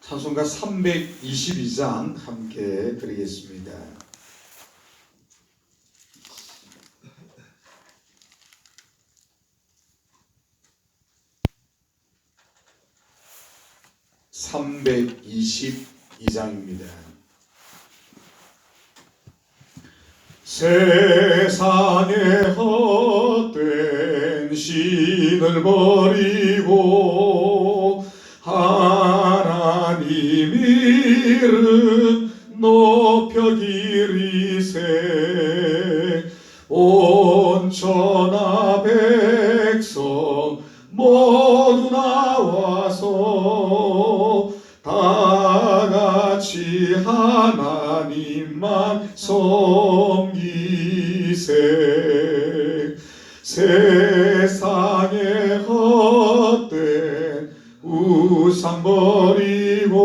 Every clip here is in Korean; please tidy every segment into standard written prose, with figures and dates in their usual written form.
찬송가 322장 함께 드리겠습니다. (322장입니다) 세상에 헛된 신을 버리고 하나님 이름 높여 기리세. 온 천하 백성 모두 나와서 다같이 하나님만 섬기세. 세상에 헛된 우상 버리고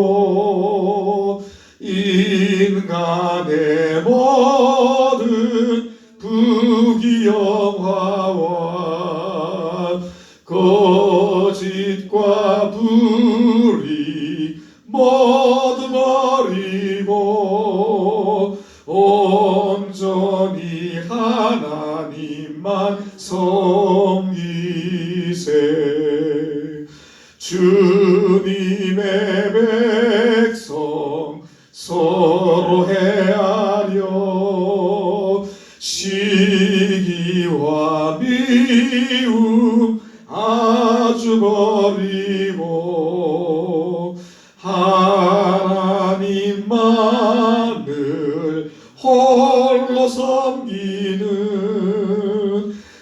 인간의 모든 부귀영화와 거짓과 불의 모두 버리고 온전히 하나님만 섬기세. 주님의 백성 서로 헤아려 시기와 미움 아주 버리고 하나님만을 홀로 섬기는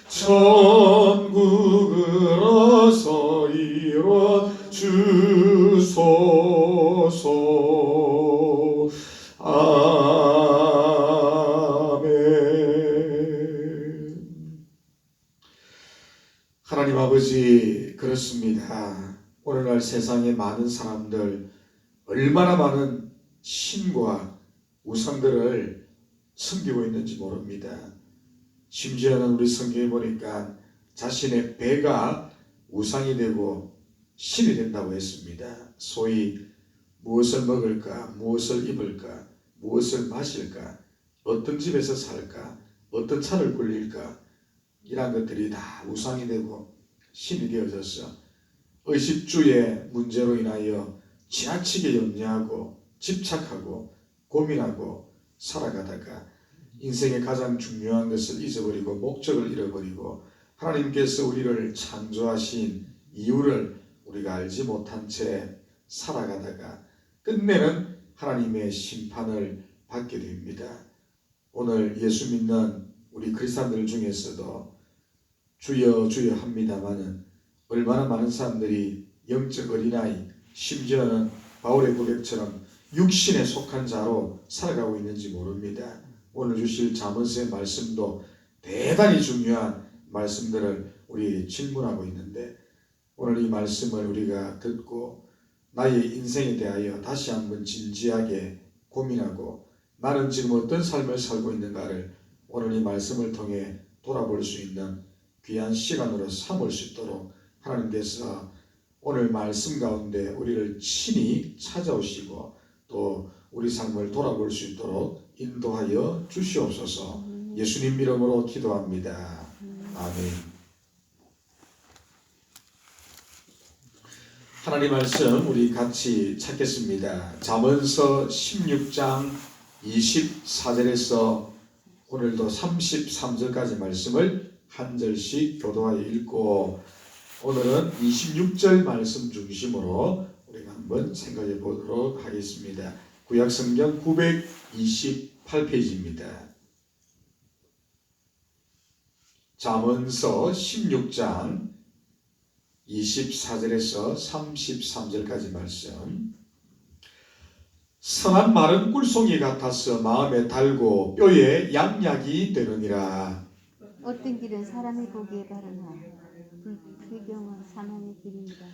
천국을 어서 이뤄 주소서. 아멘. 하나님 아버지, 그렇습니다. 오늘날 세상에 많은 사람들, 얼마나 많은 신과 우상들을 섬기고 있는지 모릅니다. 심지어는 우리 성경에 보니까 자신의 배가 우상이 되고 신이 된다고 했습니다. 소위 무엇을 먹을까, 무엇을 입을까, 무엇을 마실까, 어떤 집에서 살까, 어떤 차를 굴릴까, 이런 것들이 다 우상이 되고 신이 되어져서 의식주의 문제로 인하여 지나치게 염려하고 집착하고 고민하고 살아가다가 인생의 가장 중요한 것을 잊어버리고 목적을 잃어버리고 하나님께서 우리를 창조하신 이유를 우리가 알지 못한 채 살아가다가 끝내는 하나님의 심판을 받게 됩니다. 오늘 예수 믿는 우리 그리스도인들 중에서도 주여 주여 합니다마는 얼마나 많은 사람들이 영적 어린아이, 심지어는 바울의 고백처럼 육신에 속한 자로 살아가고 있는지 모릅니다. 오늘 주실 잠언서의 말씀도 대단히 중요한 말씀들을 우리 질문하고 있는데, 오늘 이 말씀을 우리가 듣고 나의 인생에 대하여 다시 한번 진지하게 고민하고 나는 지금 어떤 삶을 살고 있는가를 오늘 이 말씀을 통해 돌아볼 수 있는 귀한 시간으로 삼을 수 있도록 하나님께서 오늘 말씀 가운데 우리를 친히 찾아오시고 또 우리 삶을 돌아볼 수 있도록 인도하여 주시옵소서. 예수님 이름으로 기도합니다. 아멘. 하나님 말씀 우리 같이 찾겠습니다. 잠언서 16장 24절에서 오늘도 33절까지 말씀을 한 절씩 교도하여 읽고 오늘은 26절 말씀 중심으로 우리가 한번 생각해 보도록 하겠습니다. 구약성경 928페이지입니다. 잠언서 16장 24절에서 33절까지 말씀. 선한 말은 꿀송이 같아서 마음에 달고 뼈에 양약이 되느니라. 어떤 길은 사람이 보기에 바르나 불경은 사망의 길입니다.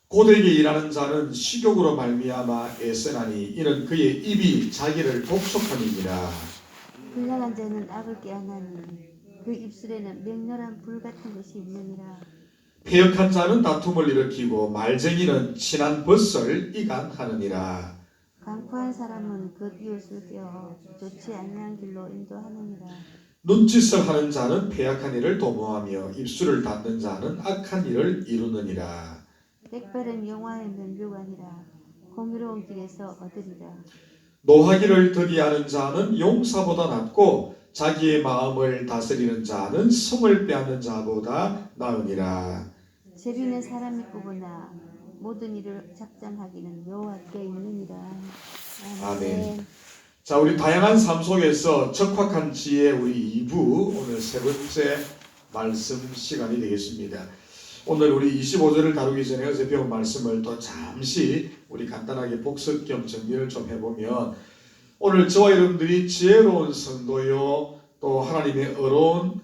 고되게 일하는 자는 식욕으로 말미암아 애쓰나니 이는 그의 입이 자기를 독촉함이니라. 불량한 자는 악을 깨어나니 그 입술에는 맹렬한 불 같은 것이 있느니라. 패역한 자는 다툼을 일으키고 말쟁이는 친한 벗을 이간하느니라. 강포한 사람은 그 이웃을 떼어 좋지 아니한 길로 인도하느니라. 눈짓을 하는 자는 패악한 일을 도모하며 입술을 닫는 자는 악한 일을 이루느니라. 백발은 영화의 면류관이라. 공의로운 길에서 얻으리라. 노하기를 더디하는 자는 용사보다 낫고 자기의 마음을 다스리는 자는 성을 빼앗는 자보다 나으니라. 재비는 사람이 꾸구나 모든 일을 작정하기는 여호와께 있느니라. 아멘. 자, 우리 다양한 삶 속에서 적확한 지혜 우리 2부 오늘 세 번째 말씀 시간이 되겠습니다. 오늘 우리 25절을 다루기 전에 어제 배운 말씀을 또 잠시 우리 간단하게 복습 겸 정리를 좀 해보면, 오늘 저와 여러분들이 지혜로운 성도요 또 하나님의 의로운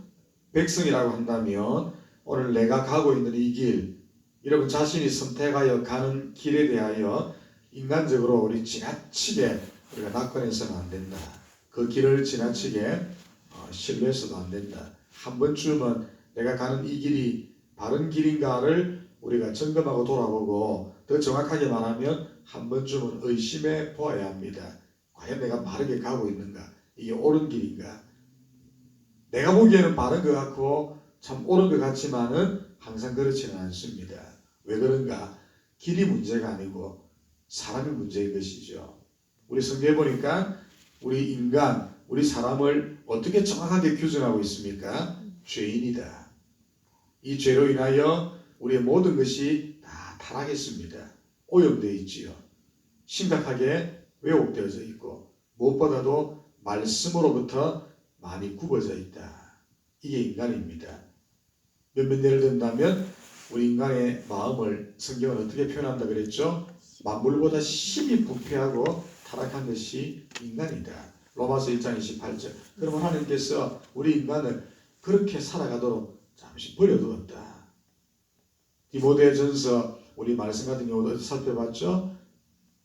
백성이라고 한다면, 오늘 내가 가고 있는 이 길, 여러분 자신이 선택하여 가는 길에 대하여 인간적으로 우리 지나치게 우리가 낙관해서는 안 된다. 그 길을 지나치게 신뢰해서도 안 된다. 한 번쯤은 내가 가는 이 길이 바른 길인가를 우리가 점검하고 돌아보고, 더 정확하게 말하면 한 번쯤은 의심해 보아야 합니다. 과연 내가 바르게 가고 있는가? 이게 옳은 길인가? 내가 보기에는 바른 것 같고 참 옳은 것 같지만은 항상 그렇지는 않습니다. 왜 그런가? 길이 문제가 아니고 사람이 문제인 것이죠. 우리 성경에 보니까 우리 인간, 우리 사람을 어떻게 정확하게 규정하고 있습니까? 죄인이다. 이 죄로 인하여 우리의 모든 것이 다 타락했습니다. 오염되어 있지요. 심각하게 왜곡되어져 있고 무엇보다도 말씀으로부터 많이 굽어져 있다. 이게 인간입니다. 몇몇 예를 든다면 우리 인간의 마음을 성경은 어떻게 표현한다 그랬죠? 만물보다 심히 부패하고 타락한 것이 인간이다. 로마서 1장 28절. 그러면 하나님께서 우리 인간을 그렇게 살아가도록 잠시 버려두었다. 디모데전서 우리 말씀 같은 경우도 살펴봤죠?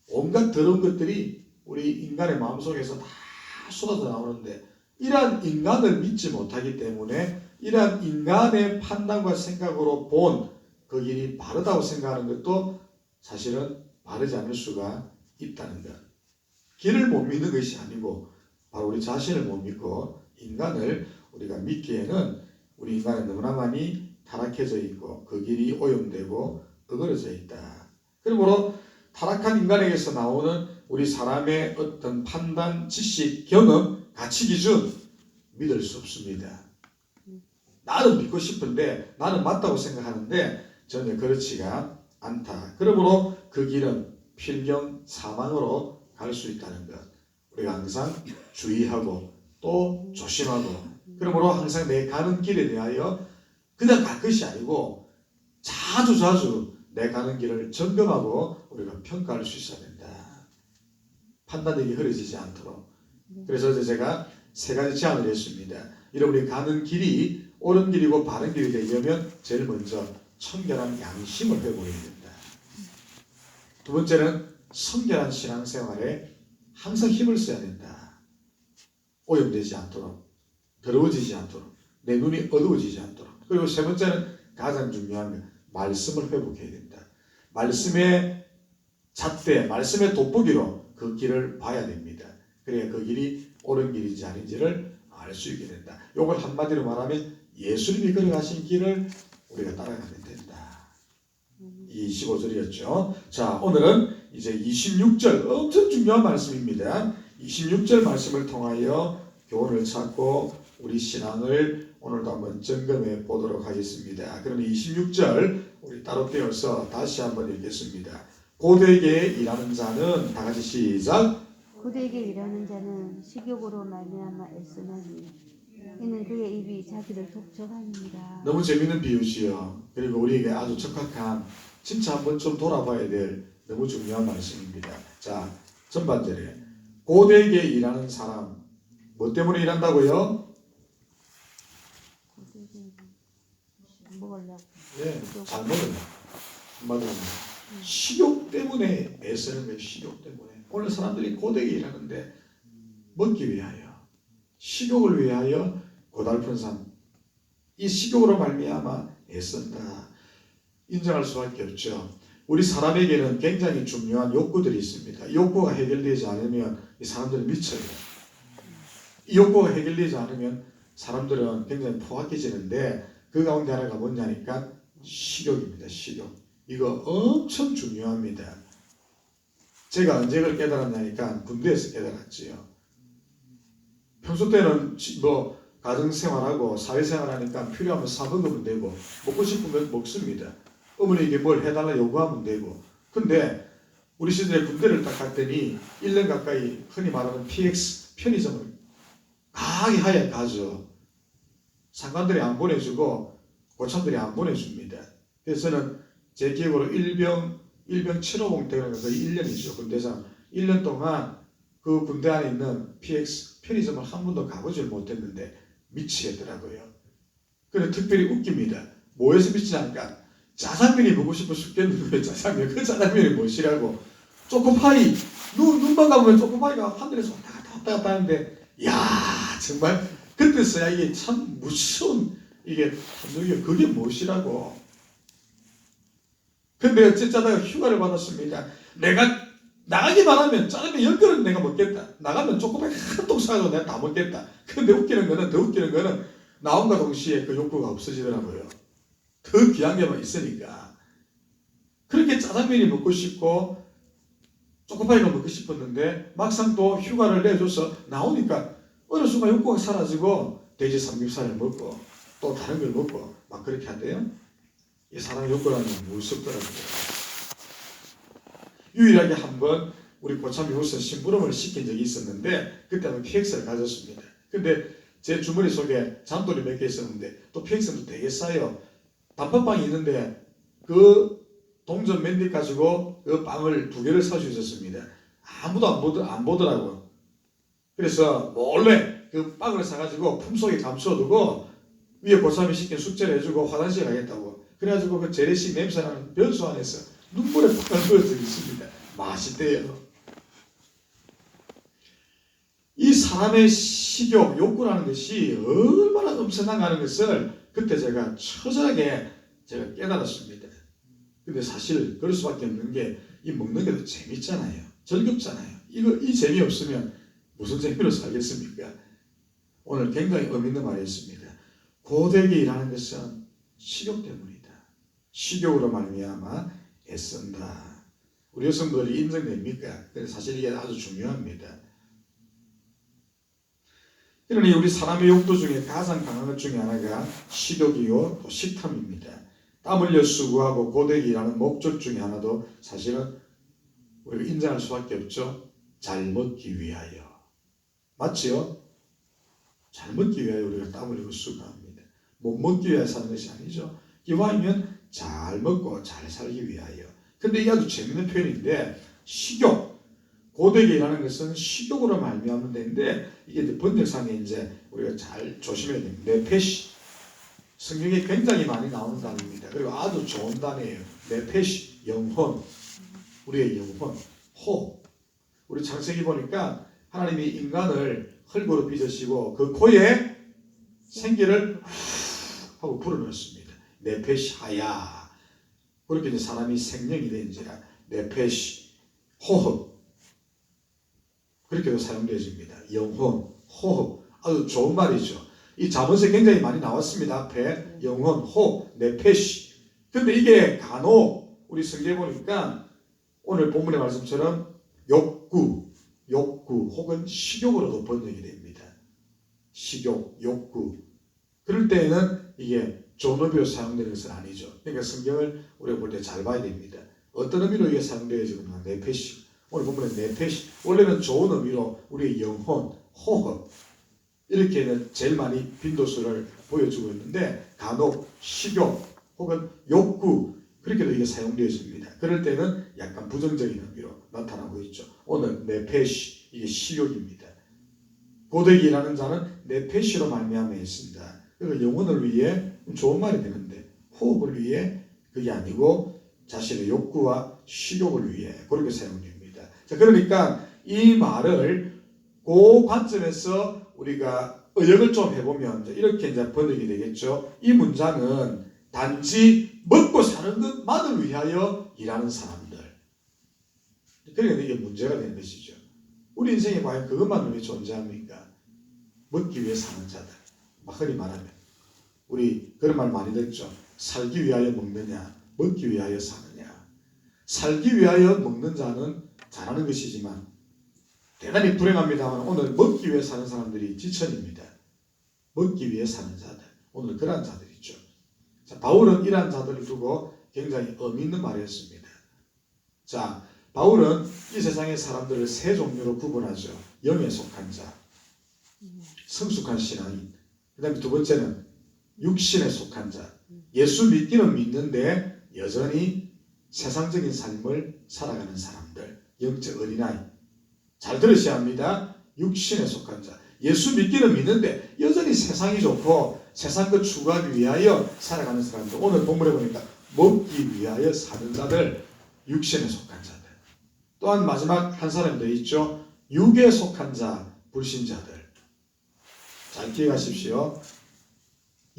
온갖 더러운 것들이 우리 인간의 마음속에서 다 쏟아져 나오는데, 이러한 인간을 믿지 못하기 때문에 이러한 인간의 판단과 생각으로 본 그 길이 바르다고 생각하는 것도 사실은 바르지 않을 수가 있다는 것. 길을 못 믿는 것이 아니고 바로 우리 자신을 못 믿고 인간을 우리가 믿기에는 우리 인간은 너무나 많이 타락해져 있고 그 길이 오염되고 어그러져 있다. 그러므로 타락한 인간에게서 나오는 우리 사람의 어떤 판단, 지식, 경험, 가치 기준 믿을 수 없습니다. 나는 믿고 싶은데, 나는 맞다고 생각하는데 전혀 그렇지가 않다. 그러므로 그 길은 필경 사망으로 갈 수 있다는 것, 우리가 항상 주의하고 또 조심하고, 그러므로 항상 내 가는 길에 대하여 그냥 갈 것이 아니고 자주 내 가는 길을 점검하고 우리가 평가할 수 있어야 된다. 판단력이 흐려지지 않도록. 그래서 어제 제가 세 가지 제안을 했습니다. 여러분이 가는 길이 옳은 길이고 바른 길이 되려면 제일 먼저 청결한 양심을 회복해야 된다. 두 번째는 성결한 신앙생활에 항상 힘을 써야 된다. 오염되지 않도록, 더러워지지 않도록, 내 눈이 어두워지지 않도록. 그리고 세 번째는 가장 중요한 것, 말씀을 회복해야 된다. 말씀의 잣대, 말씀의 돋보기로 그 길을 봐야 됩니다. 그래야 그 길이 옳은 길인지 아닌지를 알 수 있게 된다. 이걸 한마디로 말하면 예수님이 걸어가신 길을 우리가 따라가면 된다. 이 15절이었죠. 자, 오늘은 이제 26절, 엄청 중요한 말씀입니다. 26절 말씀을 통하여 교훈을 찾고 우리 신앙을 오늘도 한번 점검해 보도록 하겠습니다. 그럼 26절 우리 따로 떼어서 다시 한번 읽겠습니다. 고되게 일하는 자는, 다 같이 시작. 고되게 일하는 자는 식욕으로 말미암아 애쓰나니 이는 그의 입이 자기를 독촉하느니라. 너무 재밌는 비유지요. 그리고 우리에게 아주 적합한, 진짜 한번 좀 돌아봐야 될 너무 중요한 말씀입니다. 자, 전반절에 고되게 일하는 사람, 뭐 때문에 일한다고요? 먹으려고. 예, 잘 먹으려고. 한마디로 식욕 때문에 애쓰는 거예요. 식욕 때문에. 오늘 사람들이 고되게 일하는데 먹기 위하여, 식욕을 위하여 고달픈 삶, 이 식욕으로 말미암아 애쓴다. 인정할 수밖에 없죠. 우리 사람에게는 굉장히 중요한 욕구들이 있습니다. 이 욕구가 해결되지 않으면 이 사람들은 미쳐요. 이 욕구가 해결되지 않으면 사람들은 굉장히 포악해지는데 그 가운데 하나가 뭐냐니까 식욕입니다. 식욕. 이거 엄청 중요합니다. 제가 언제 그걸 깨달았냐니까 군대에서 깨달았지요. 평소 때는 뭐 가정생활하고 사회생활하니까 필요하면 사 먹으면 되고 먹고 싶으면 먹습니다. 어머니에게 뭘 해달라 요구하면 되고. 근데 우리 시절에 군대를 딱 갔더니 1년 가까이 흔히 말하는 PX 편의점을 강하게 하여 가죠. 상관들이 안 보내주고 고참들이 안 보내줍니다. 그래서 저는 제 기억으로 일병 7호봉 때는 거의 1년이죠. 군대에서 1년 동안 그 군대 안에 있는 PX 편의점을 한 번도 가보질 못했는데 미치겠더라고요. 그래 특별히 웃깁니다. 뭐에서 미치냐니까 짜장면이 먹고 싶어 죽겠는 거예요. 짜장면. 그 짜장면이 무엇이라고. 초코파이. 눈만 가보면 초코파이가 하늘에서 왔다 갔다 하는데 야 정말 그때서야 이게 참 무서운 이게 탐욕이 그게 무엇이라고. 근데 어쨌자다가 휴가를 받았습니다. 내가 나가기만 하면 짜장면 10그릇 내가 먹겠다. 나가면 초코파이 한통 사가지고 내가 다 먹겠다. 근데 더 웃기는 거는 나온과 동시에 그 욕구가 없어지더라고요. 더 귀한 게만 있으니까. 그렇게 짜장면이 먹고 싶고 초코파이가 먹고 싶었는데 막상 또 휴가를 내줘서 나오니까 어느 순간 욕구가 사라지고 돼지 삼겹살을 먹고 또 다른 걸 먹고 막 그렇게 한대요. 이 사람의 욕구라는 게 무섭더라고요. 유일하게 한번 우리 고참 이웃은 심부름을 시킨 적이 있었는데 그때는 PX를 가졌습니다. 근데 제 주머니 속에 잔돈이 몇 개 있었는데 또 PX는 되게 싸요. 단팥빵이 있는데 그 동전 몇 개 가지고 그 빵을 2개를 살 수 있었습니다. 아무도 안 보더라고. 그래서 몰래 그 빵을 사가지고 품속에 감춰두고 위에 고참이 시킨 숙제를 해주고 화장실에 가겠다고. 그래가지고 그 재래식 냄새나는 변수 안에서 눈물에 빵을 넣은 적이 있습니다. 맛있대요. 이 사람의 식욕, 욕구라는 것이 얼마나 엄청난가 하는 것을 그때 제가 처절하게 깨달았습니다. 근데 사실 그럴 수밖에 없는 게 이 먹는 게 더 재밌잖아요. 즐겁잖아요. 이 재미없으면 무슨 재미로 살겠습니까? 오늘 굉장히 의미 있는 말이 있습니다. 고되게 일하는 것은 식욕 때문이다. 식욕으로 말미암아 애쓴다. 우리 여성들이 인정됩니까? 근데 사실 이게 아주 중요합니다. 그러니 우리 사람의 욕구 중에 가장 강한 것 중에 하나가 식욕이요 또 식탐입니다. 땀 흘려 수고하고 고되게 일하는 목적 중에 하나도 사실은 우리가 인정할 수밖에 없죠. 잘 먹기 위하여. 맞지요? 잘 먹기 위하여 우리가 땀 흘리고 수고합니다. 못 먹기 위하여 사는 것이 아니죠. 기왕이면 잘 먹고 잘 살기 위하여. 근데 이게 아주 재밌는 표현인데 식욕, 고되게 일하는 것은 식욕으로 말미암는 데인데 이게 이제 번역상에 이제 우리가 잘 조심해야 됩니다. 네페시. 성경에 굉장히 많이 나오는 단어입니다. 그리고 아주 좋은 단어예요. 네페시, 영혼. 우리의 영혼, 호. 우리 창세기 보니까 하나님이 인간을 흙으로 빚으시고 그 코에 생기를 하고 불어넣었습니다. 네페시 하야. 그렇게 이제 사람이 생명이 된지라 네페시, 호흡. 그렇게도 사용되어집니다. 영혼, 호흡. 아주 좋은 말이죠. 이 잠언에 굉장히 많이 나왔습니다. 앞에 영혼, 호흡, 네페시. 근데 이게 간혹 우리 성경에 보니까 오늘 본문의 말씀처럼 욕구 혹은 식욕으로도 번역이 됩니다. 식욕, 욕구. 그럴 때에는 이게 좋은 의미로 사용되는 것은 아니죠. 그러니까 성경을 우리가 볼 때 잘 봐야 됩니다. 어떤 의미로 이게 사용되어지느냐. 네페시. 오늘 본문에 네페시. 원래는 좋은 의미로 우리의 영혼, 호흡 이렇게는 제일 많이 빈도수를 보여주고 있는데 간혹 식욕 혹은 욕구 그렇게도 이게 사용되어집니다. 그럴 때는 약간 부정적인 의미로 나타나고 있죠. 오늘 네페시 이게 식욕입니다. 고되게 일하는 자는 네페시로 말미암아 있습니다. 그러니까 영혼을 위해 좋은 말이 되는데 호흡을 위해 그게 아니고 자신의 욕구와 식욕을 위해 그렇게 사용됩니다. 자, 그러니까 이 말을 그 관점에서 우리가 의역을 좀 해보면 이렇게 이제 번역이 되겠죠. 이 문장은 단지 먹고 사는 사는 것만을 위하여 일하는 사람들. 그러니까 이게 문제가 되는 것이죠. 우리 인생에 과연 그것만을 위해 존재합니까? 먹기 위해 사는 자들. 흔히 말하면 우리 그런 말 많이 듣죠. 살기 위하여 먹느냐, 먹기 위하여 사느냐. 살기 위하여 먹는 자는 잘하는 것이지만 대단히 불행합니다만 오늘 먹기 위해 사는 사람들이 지천입니다. 먹기 위해 사는 자들. 오늘 그러한 자들이죠. 자, 바울은 이러한 자들을 두고 굉장히 의미 있는 말을 했습니다. 자, 바울은 이 세상의 사람들을 세 종류로 구분하죠. 영에 속한 자, 성숙한 신앙인, 그 다음에 두 번째는 육신에 속한 자, 예수 믿기는 믿는데 여전히 세상적인 삶을 살아가는 사람들, 영적 어린아이. 잘 들으셔야 합니다. 육신에 속한 자, 예수 믿기는 믿는데 여전히 세상이 좋고 세상 것 추구하기 위하여 살아가는 사람들. 오늘 본문에 보니까 먹기 위하여 사는 자들, 육신에 속한 자들. 또한 마지막 한 사람이 더 있죠. 육에 속한 자, 불신자들. 잘 기억하십시오.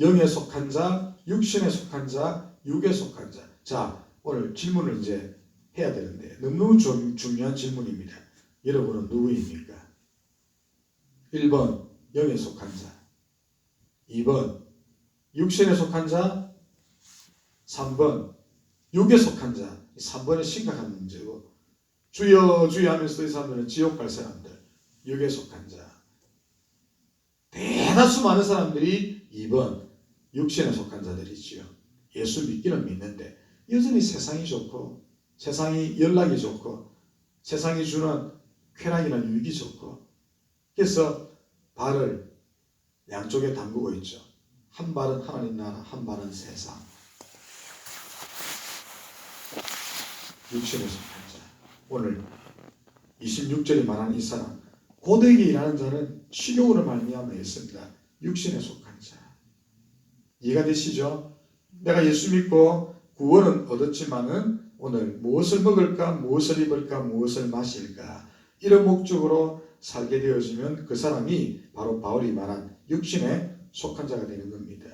영에 속한 자, 육신에 속한 자, 육에 속한 자. 자, 오늘 질문을 이제 해야 되는데 너무너무 중요한 질문입니다. 여러분은 누구입니까? 1번 영에 속한 자, 2번 육신에 속한 자, 3번 육에 속한 자. 3번은 심각한 문제고 주여 주여 하면서 이 사람들은 지옥 갈 사람들, 육에 속한 자. 대다수 많은 사람들이 2번 육신에 속한 자들이지요. 예수 믿기는 믿는데 여전히 세상이 좋고 세상이 연락이 좋고 세상이 주는 쾌락이나 유익이 좋고 그래서 발을 양쪽에 담그고 있죠. 한 발은 하나님 나라, 한 발은 세상. 육신에 속한 자. 오늘 26절이 말하는 이 사람, 고되게 일하는 자는 식욕으로 말미암아 있습니다. 육신에 속한 자. 이해가 되시죠? 내가 예수 믿고 구원은 얻었지만은 오늘 무엇을 먹을까, 무엇을 입을까, 무엇을 마실까 이런 목적으로 살게 되어지면 그 사람이 바로 바울이 말한 육신에 속한 자가 되는 겁니다.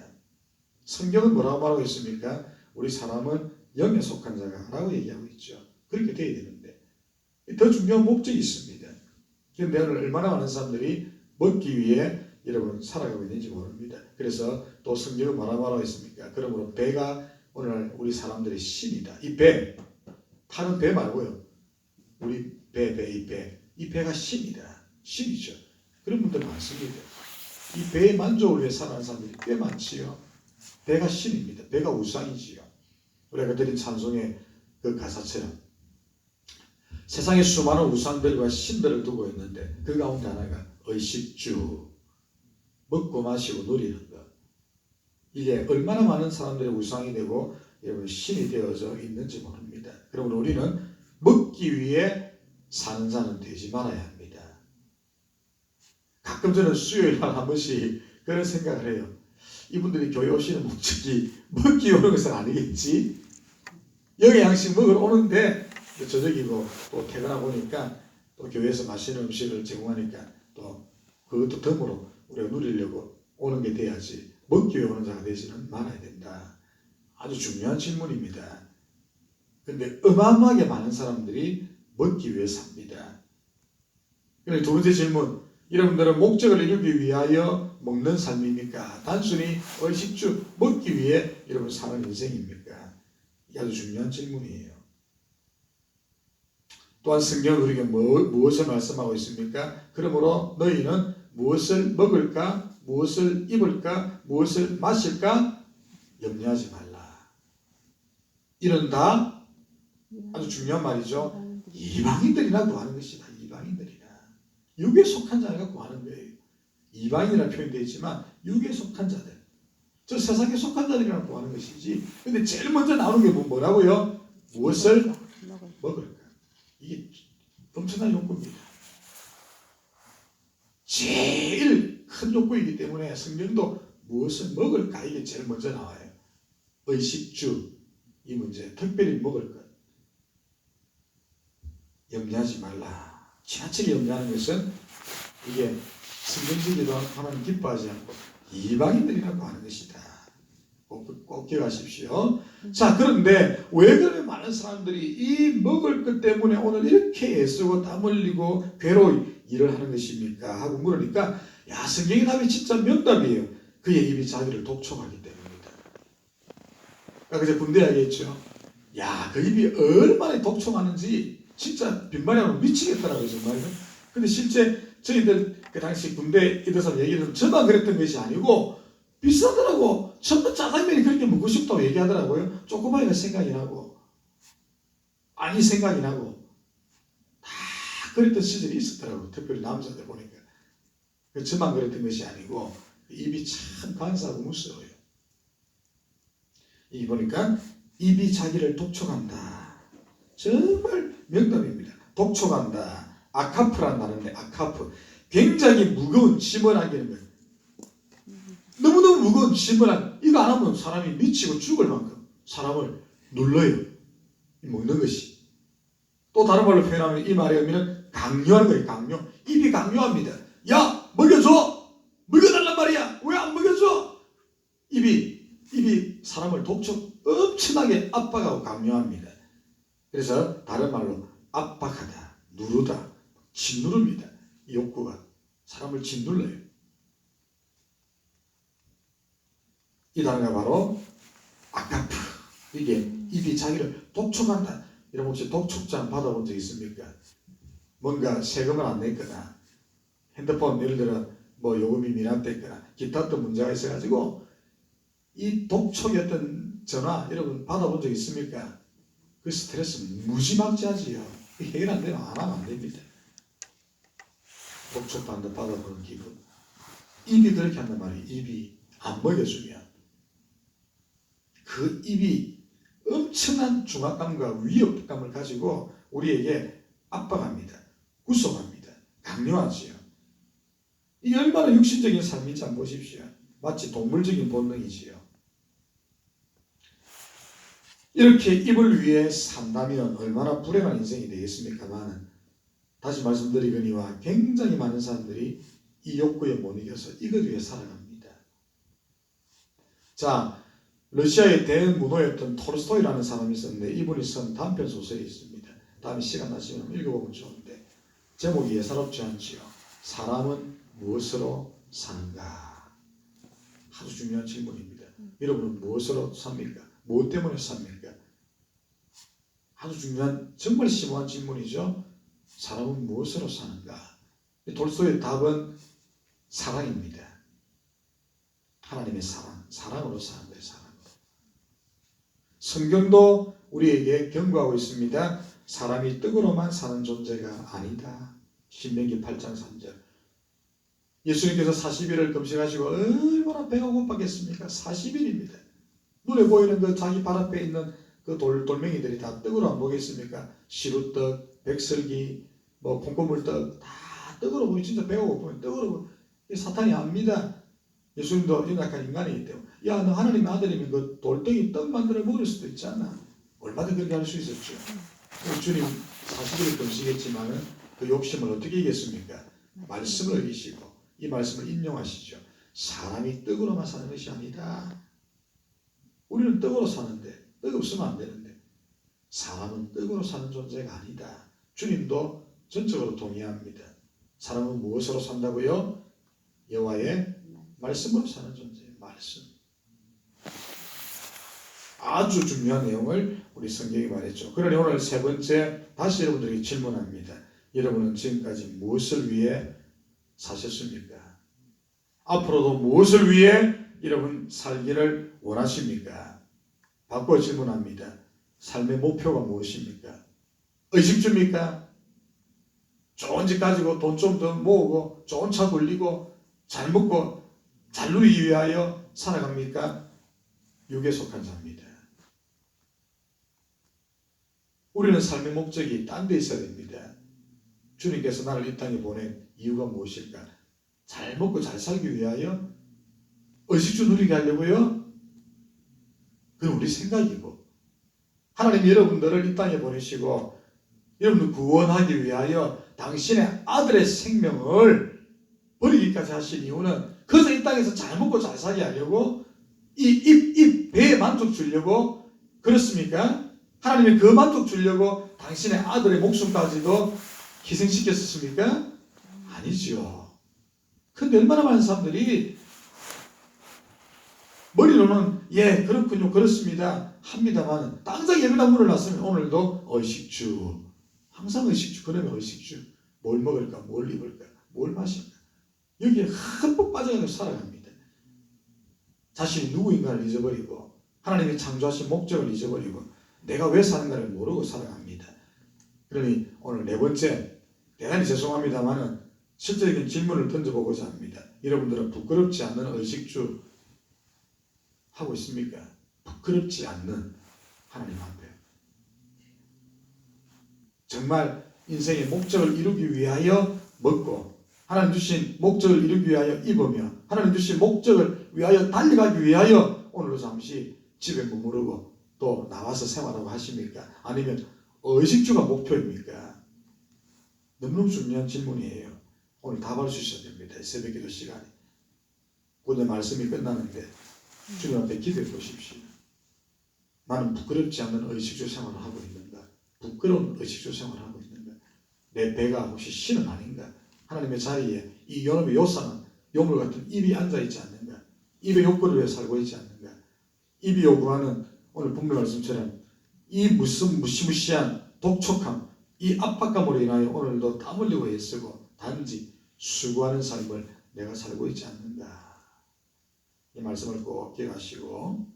성경은 뭐라고 말하고 있습니까? 우리 사람은 영에 속한 자가 라고 얘기하고 있죠. 그렇게 돼야 되는데 더 중요한 목적이 있습니다. 그런데 오늘 얼마나 많은 사람들이 먹기 위해 여러분 살아가고 있는지 모릅니다. 그래서 또 성경은 뭐라고 말하고 있습니까? 그러므로 배가 오늘 우리 사람들의 신이다. 이 배, 타는 배 말고요. 우리 이 배가 신이다. 신이죠. 그런 분들 많습니다. 이 배의 만족을 위해 살아가는 사람들이 꽤 많지요. 배가 신입니다. 배가 우상이지요. 우리가 드린 찬송의 그 가사처럼 세상에 수많은 우상들과 신들을 두고 있는데 그 가운데 하나가 의식주, 먹고 마시고 누리는 것. 이게 얼마나 많은 사람들의 우상이 되고 여러분 신이 되어져 있는지 모릅니다. 그러므로 우리는 먹기 위해 사는 자는 되지 말아야 합니다. 가끔 저는 수요일 날 한 번씩 그런 생각을 해요. 이분들이 교회 오시는 목적이 먹기 오는 것은 아니겠지? 여기 양식 먹으러 오는데 저녁이고 또 퇴근하고 보니까 또 교회에서 맛있는 음식을 제공하니까 또 그것도 덤으로 우리가 누리려고 오는 게 돼야지 먹기 위해 오는 자가 되지는 말아야 된다. 아주 중요한 질문입니다. 그런데 어마어마하게 많은 사람들이 먹기 위해 삽니다. 그런데 두 번째 질문, 여러분들은 목적을 이루기 위하여 먹는 삶입니까? 단순히 의식주 먹기 위해 여러분 사는 인생입니까? 이게 아주 중요한 질문이에요. 또한 성경은 우리에게 무엇을 말씀하고 있습니까? 그러므로 너희는 무엇을 먹을까? 무엇을 입을까? 무엇을 마실까? 염려하지 말라. 이런 다 아주 중요한 말이죠. 이방인들이나 구하는 것이다. 이방인들이나. 육에 속한 자가 구하는 거예요. 이방인이라는 표현이 되어 있지만 육에 속한 자들. 저 세상에 속한 자들이나 구하는 것이지. 근데 제일 먼저 나오는 게 뭐라고요? 무엇을 먹을까? 이게 엄청난 욕구입니다. 제일 큰 욕구이기 때문에 성경도 무엇을 먹을까 이게 제일 먼저 나와요. 의식주 이 문제 특별히 먹을 것 염려하지 말라. 지나치게 염려하는 것은 이게 성경적이도 하나님 기뻐하지 않고 이방인들이라고 하는 것이다. 꼭 기억하십시오. 자, 그런데 왜 그렇게 많은 사람들이 이 먹을 것 때문에 오늘 이렇게 애쓰고 땀 흘리고 괴로 일을 하는 것입니까? 하고 물으니까 야, 성경의 답이 진짜 명답이에요. 그의 입이 자기를 독촉하기 때문입니다. 그제 군대 이야기했죠. 야, 그 입이 얼마나 독촉하는지 진짜 빈말이 미치겠더라고요, 정말요. 근데 실제 저희들 그 당시 군대 있어서 얘기를 저만 그랬던 것이 아니고 비싸더라고. 전부 짜장면이 그렇게 먹고 싶다고 얘기하더라고요. 조그마이가 생각이 나고 아니 생각이 나고 다 그랬던 시절이 있었더라고요. 특별히 남자들 보니까. 저만 그랬던 것이 아니고 입이 참 간사하고 무서워요. 이 보니까 입이 자기를 독촉한다. 정말 명답입니다. 독촉한다. 아카프란 말인데 아카프. 굉장히 무거운 짐을 안기는 거예요. 너무너무 무거운 짐을 이거 안 하면 사람이 미치고 죽을 만큼 사람을 눌러요. 먹는 것이. 또 다른 말로 표현하면 이 말의 의미는 강요하는 거예요. 강요. 입이 강요합니다. 야, 먹여줘. 먹여달란 말이야. 왜 안 먹여줘? 입이 사람을 독촉 엄청나게 압박하고 강요합니다. 그래서 다른 말로 압박하다, 누르다, 짓누릅니다. 이 욕구가 사람을 짓눌러요. 이 단어가 바로 아카프. 이게 입이 자기를 독촉한다. 여러분 혹시 독촉장 받아본 적 있습니까? 뭔가 세금을 안 냈거나 핸드폰 예를 들어 뭐 요금이 미납됐거나 기타 어떤 문제가 있어가지고 이 독촉이었던 전화 여러분 받아본 적 있습니까? 그 스트레스 무지막지하지요. 해결 안 되면 안 하면 안 됩니다. 독촉받아보는 기분. 입이 그렇게 한단 말이에요. 입이 안 먹여주면 그 입이 엄청난 중압감과 위협감을 가지고 우리에게 압박합니다. 구속합니다. 강요하지요. 이게 얼마나 육신적인 삶인지 한번 보십시오. 마치 동물적인 본능이지요. 이렇게 입을 위해 산다면 얼마나 불행한 인생이 되겠습니까만 다시 말씀드리거니와 굉장히 많은 사람들이 이 욕구에 못 이겨서 이것 위해 살아갑니다. 자, 러시아의 대문호였던 톨스토이라는 사람이 있었는데 이분이 쓴 단편 소설이 있습니다. 다음에 시간 나시면 읽어보면 좋은데 제목이 예사롭지 않지요. 사람은 무엇으로 사는가? 아주 중요한 질문입니다. 여러분은 무엇으로 삽니까? 무엇 때문에 삽니까? 아주 중요한 정말 심오한 질문이죠. 사람은 무엇으로 사는가? 톨스토이의 답은 사랑입니다. 하나님의 사랑으로 사는 거예요. 사랑으로. 성경도 우리에게 경고하고 있습니다. 사람이 떡으로만 사는 존재가 아니다. 신명기 8장 3절. 예수님께서 40일을 금식하시고 얼마나 배가 고팠겠습니까? 40일입니다. 눈에 보이는 그 자기 발 앞에 있는 그 돌멩이들이 다 떡으로 안 보겠습니까? 시루떡, 백설기, 뭐 콩고물떡 다 떡으로 보이. 진짜 배가 고프면 떡으로 보이. 사탄이 압니다. 예수님도 연약한 인간이기 때문에 야, 너 하나님의 아들이면 그 돌덩이 떡 만들어 먹을 수도 있잖아. 얼마든지 그렇게 할 수 있었죠. 주님 40일 금식했지만은 그 욕심을 어떻게 이겼습니까? 말씀을 이기시고 이 말씀을 인용하시죠. 사람이 떡으로만 사는 것이 아니다. 우리는 떡으로 사는데 떡 없으면 안 되는데 사람은 떡으로 사는 존재가 아니다. 주님도 전적으로 동의합니다. 사람은 무엇으로 산다고요? 여호와의 말씀으로 사는 존재. 말씀. 아주 중요한 내용을 우리 성경이 말했죠. 그러니 오늘 세 번째 다시 여러분들에게 질문합니다. 여러분은 지금까지 무엇을 위해 사셨습니까? 앞으로도 무엇을 위해 여러분 살기를 원하십니까? 바꿔 질문합니다. 삶의 목표가 무엇입니까? 의식주입니까? 좋은 집 가지고 돈 좀 더 모으고 좋은 차 굴리고 잘 먹고 잘 누리기 위하여 살아갑니까? 육에 속한 자입니다. 우리는 삶의 목적이 딴 데 있어야 됩니다. 주님께서 나를 이 땅에 보낸 이유가 무엇일까? 잘 먹고 잘 살기 위하여? 의식주 누리게 하려고요? 그건 우리 생각이고 하나님 여러분들을 이 땅에 보내시고 여러분들 구원하기 위하여 당신의 아들의 생명을 버리기까지 하신 이유는 그저 이 땅에서 잘 먹고 잘 살게 하려고 이 배에 만족 주려고 그렇습니까? 하나님이 그 만족 주려고 당신의 아들의 목숨까지도 희생시켰습니까? 아니죠. 근데 얼마나 많은 사람들이 머리로는 예 그렇군요 그렇습니다 합니다만 당장 예배당 문을 놨으면 오늘도 의식주, 항상 의식주. 그러면 의식주 뭘 먹을까, 뭘 입을까, 뭘 마실까, 여기에 흠뻑 빠져가지고 살아갑니다. 자신이 누구인가를 잊어버리고 하나님이 창조하신 목적을 잊어버리고 내가 왜 사는가를 모르고 살아갑니다. 그러니 오늘 네 번째, 대단히 죄송합니다만 실제적인 질문을 던져보고자 합니다. 여러분들은 부끄럽지 않는 의식주 하고 있습니까? 부끄럽지 않는 하나님 앞에 정말 인생의 목적을 이루기 위하여 먹고 하나님 주신 목적을 이루기 위하여 입으며 하나님 주신 목적을 위하여 달려가기 위하여 오늘도 잠시 집에 머무르고 또 나와서 생활하고 하십니까? 아니면 의식주가 목표입니까? 너무너무 중요한 질문이에요. 오늘 답할 수 있어야 됩니다. 새벽 기도 시간에. 오늘 말씀이 끝나는데 주님 앞에 기도해 보십시오. 나는 부끄럽지 않는 의식주 생활을 하고 있는가? 부끄러운 의식주 생활을 하고 있는가? 내 배가 혹시 신은 아닌가? 하나님의 자리에 이 요놈의 요상은 요물 같은 입이 앉아있지 않는가? 입의 욕구를 위해 살고 있지 않는가? 입이 요구하는 오늘 본문 말씀처럼 이 무슨 무시무시한 독촉함, 이 압박감으로 인하여 오늘도 땀 흘리고 애쓰고 단지 수고하는 삶을 내가 살고 있지 않는가? 이 말씀을 꼭 기억하시고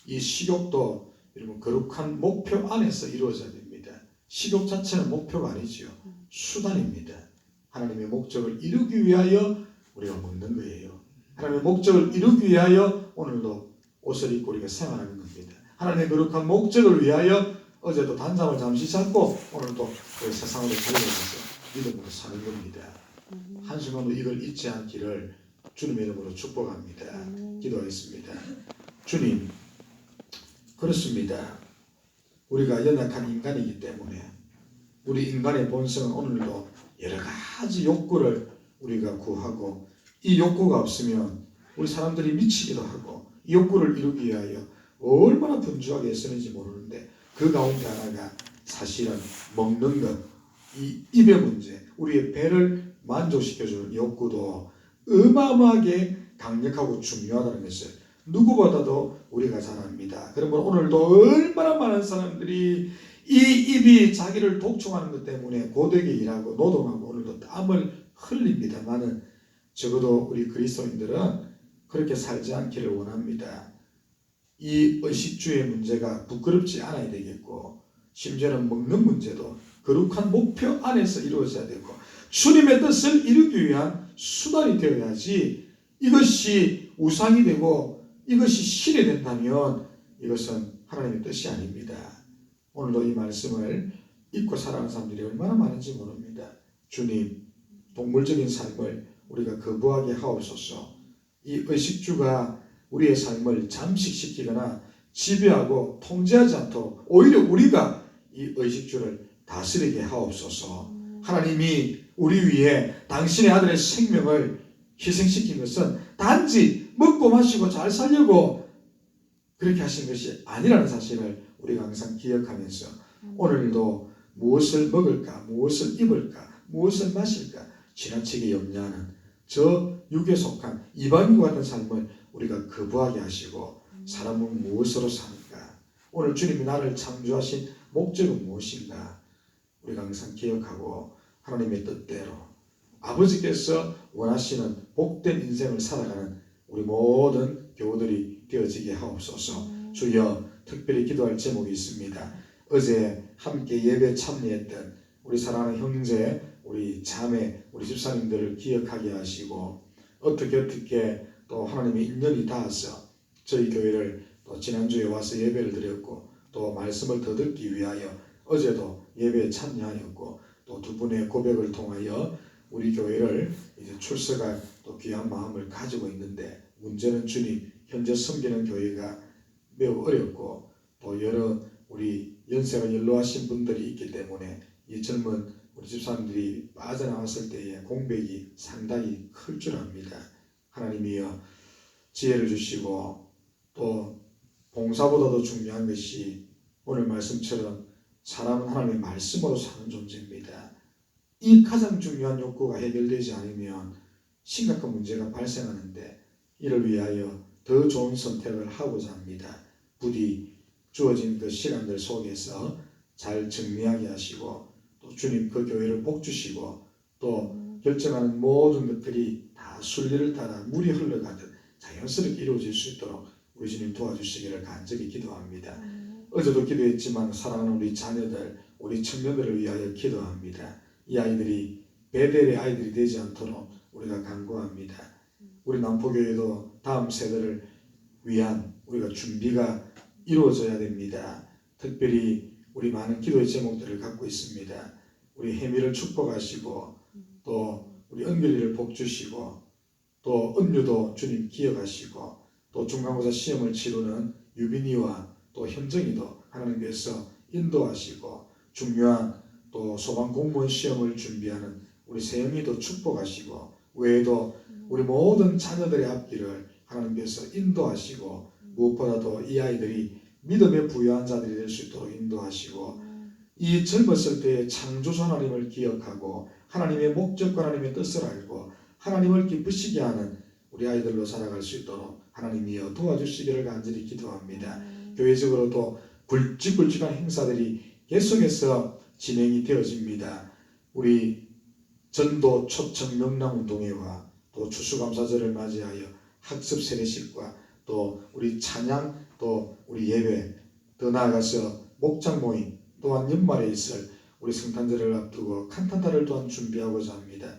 이 식욕도 여러분 거룩한 목표 안에서 이루어져야 됩니다. 식욕 자체는 목표가 아니지요. 수단입니다. 하나님의 목적을 이루기 위하여 우리가 먹는 거예요. 하나님의 목적을 이루기 위하여 오늘도 옷을 입고 우리가 생활하는 겁니다. 하나님의 거룩한 목적을 위하여 어제도 단잠을 잠시 잤고 오늘도 세상으로 달려가서 믿음으로 사는 겁니다. 한순간도 이걸 잊지 않기를 주님의 이름으로 축복합니다. 기도하겠습니다. 주님, 그렇습니다. 우리가 연약한 인간이기 때문에 우리 인간의 본성은 오늘도 여러 가지 욕구를 우리가 구하고 이 욕구가 없으면 우리 사람들이 미치기도 하고 이 욕구를 이루기 위하여 얼마나 분주하게 애쓰는지 모르는데 그 가운데 하나가 사실은 먹는 것, 이 입의 문제, 우리의 배를 만족시켜주는 욕구도 어마어마하게 강력하고 중요하다는 것을 누구보다도 우리가 잘 압니다. 그러면 오늘도 얼마나 많은 사람들이 이 입이 자기를 독촉하는 것 때문에 고되게 일하고 노동하고 오늘도 땀을 흘립니다만은 적어도 우리 그리스도인들은 그렇게 살지 않기를 원합니다. 이 의식주의 문제가 부끄럽지 않아야 되겠고 심지어는 먹는 문제도 거룩한 목표 안에서 이루어져야 되고 주님의 뜻을 이루기 위한 수단이 되어야지 이것이 우상이 되고 이것이 신이 된다면 이것은 하나님의 뜻이 아닙니다. 오늘도 이 말씀을 잊고 살아가는 사람들이 얼마나 많은지 모릅니다. 주님, 동물적인 삶을 우리가 거부하게 하옵소서. 이 의식주가 우리의 삶을 잠식시키거나 지배하고 통제하지 않도록 오히려 우리가 이 의식주를 다스리게 하옵소서. 하나님이 우리 위해 당신의 아들의 생명을 희생시킨 것은 단지 먹고 마시고 잘 살려고 그렇게 하신 것이 아니라는 사실을 우리가 항상 기억하면서 오늘도 무엇을 먹을까, 무엇을 입을까, 무엇을 마실까 지나치게 염려하는 저 육에 속한 이방인과 같은 삶을 우리가 거부하게 하시고 사람은 무엇으로 사는가? 오늘 주님이 나를 창조하신 목적은 무엇인가? 우리가 항상 기억하고 하나님의 뜻대로 아버지께서 원하시는 복된 인생을 살아가는 우리 모든 교우들이 되어지게 하옵소서. 주여, 특별히 기도할 제목이 있습니다. 어제 함께 예배 참여했던 우리 사랑하는 형제, 우리 자매, 우리 집사님들을 기억하게 하시고 어떻게 또 하나님의 인연이 닿아서 저희 교회를 또 지난주에 와서 예배를 드렸고 또 말씀을 더 듣기 위하여 어제도 예배에 참여하였고 또 두 분의 고백을 통하여 우리 교회를 이제 출석할 또 귀한 마음을 가지고 있는데 문제는 주님, 현재 섬기는 교회가 매우 어렵고 또 여러 우리 연세가 연로하신 분들이 있기 때문에 이 젊은 우리 집사님들이 빠져나왔을 때의 공백이 상당히 클 줄 압니다. 하나님이여 지혜를 주시고 또 봉사보다도 중요한 것이 오늘 말씀처럼 사람은 하나님의 말씀으로 사는 존재입니다. 이 가장 중요한 욕구가 해결되지 않으면 심각한 문제가 발생하는데 이를 위하여 더 좋은 선택을 하고자 합니다. 부디 주어진 그 시간들 속에서 잘 정리하게 하시고 또 주님 그 교회를 복주시고 또 결정하는 모든 것들이 다 순리를 따라 물이 흘러가듯 자연스럽게 이루어질 수 있도록 우리 주님 도와주시기를 간절히 기도합니다. 어제도 기도했지만 사랑하는 우리 자녀들, 우리 청년들을 위하여 기도합니다. 이 아이들이 베델의 아이들이 되지 않도록 우리가 간구합니다. 우리 남포교회도 다음 세대를 위한 우리가 준비가 이루어져야 됩니다. 특별히 우리 많은 기도의 제목들을 갖고 있습니다. 우리 혜미를 축복하시고 또 우리 은결이를 복주시고 또 은유도 주님 기억하시고 또 중간고사 시험을 치르는 유빈이와 또 현정이도 하나님께서 인도하시고 중요한 또 소방 공무원 시험을 준비하는 우리 세영이도 축복하시고 외에도 우리 모든 자녀들의 앞길을 하나님께서 인도하시고 무엇보다도 이 아이들이 믿음에 부유한 자들이 될 수 있도록 인도하시고 이 젊었을 때의 창조주 하나님을 기억하고 하나님의 목적과 하나님의 뜻을 알고 하나님을 기쁘시게 하는 우리 아이들로 살아갈 수 있도록 하나님이여 도와주시기를 간절히 기도합니다. 교회적으로도 굵직굵직한 행사들이 계속해서 진행이 되어집니다. 우리 전도 초청 명랑운동회와 또 추수감사절을 맞이하여 학습 세례식과 또 우리 찬양 또 우리 예배 더 나아가서 목장 모임 또한 연말에 있을 우리 성탄절을 앞두고 칸타타를 또한 준비하고자 합니다.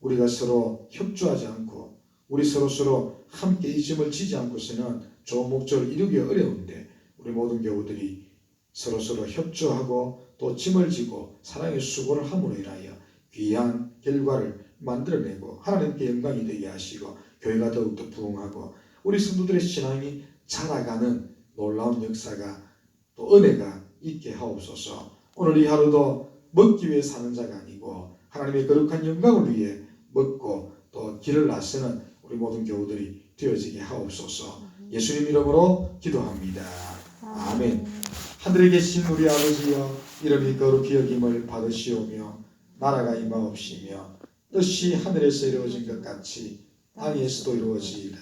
우리가 서로 협조하지 않고 우리 서로 함께 이 짐을 지지 않고서는 좋은 목적을 이루기 어려운데 우리 모든 교우들이 서로 협조하고 또 짐을 지고 사랑의 수고를 함으로 인하여 귀한 결과를 만들어내고 하나님께 영광이 되게 하시고 교회가 더욱더 부흥하고 우리 성도들의 신앙이 자라가는 놀라운 역사가 또 은혜가 있게 하옵소서. 오늘 이 하루도 먹기 위해 사는 자가 아니고 하나님의 거룩한 영광을 위해 먹고 또 길을 나서는 우리 모든 교우들이 되어지게 하옵소서. 예수님 이름으로 기도합니다. 아멘. 하늘에 계신 우리 아버지여 이름이 거룩히 여김을 받으시오며 나라가 임하옵시며 뜻이 하늘에서 이루어진 것 같이 땅에서도 이루어지이다.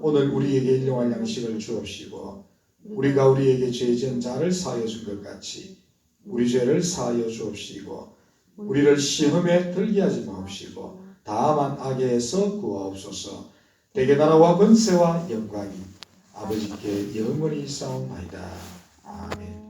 오늘 우리에게 일용할 양식을 주옵시고 우리가 우리에게 죄 지은 자를 사하여 준 것 같이 우리 죄를 사하여 주옵시고 우리를 시험에 들게 하지 마옵시고 다만 악에서 구하옵소서. 대개 나라와 권세와 영광이 아버지께 영원히 있사옵나이다. 아멘.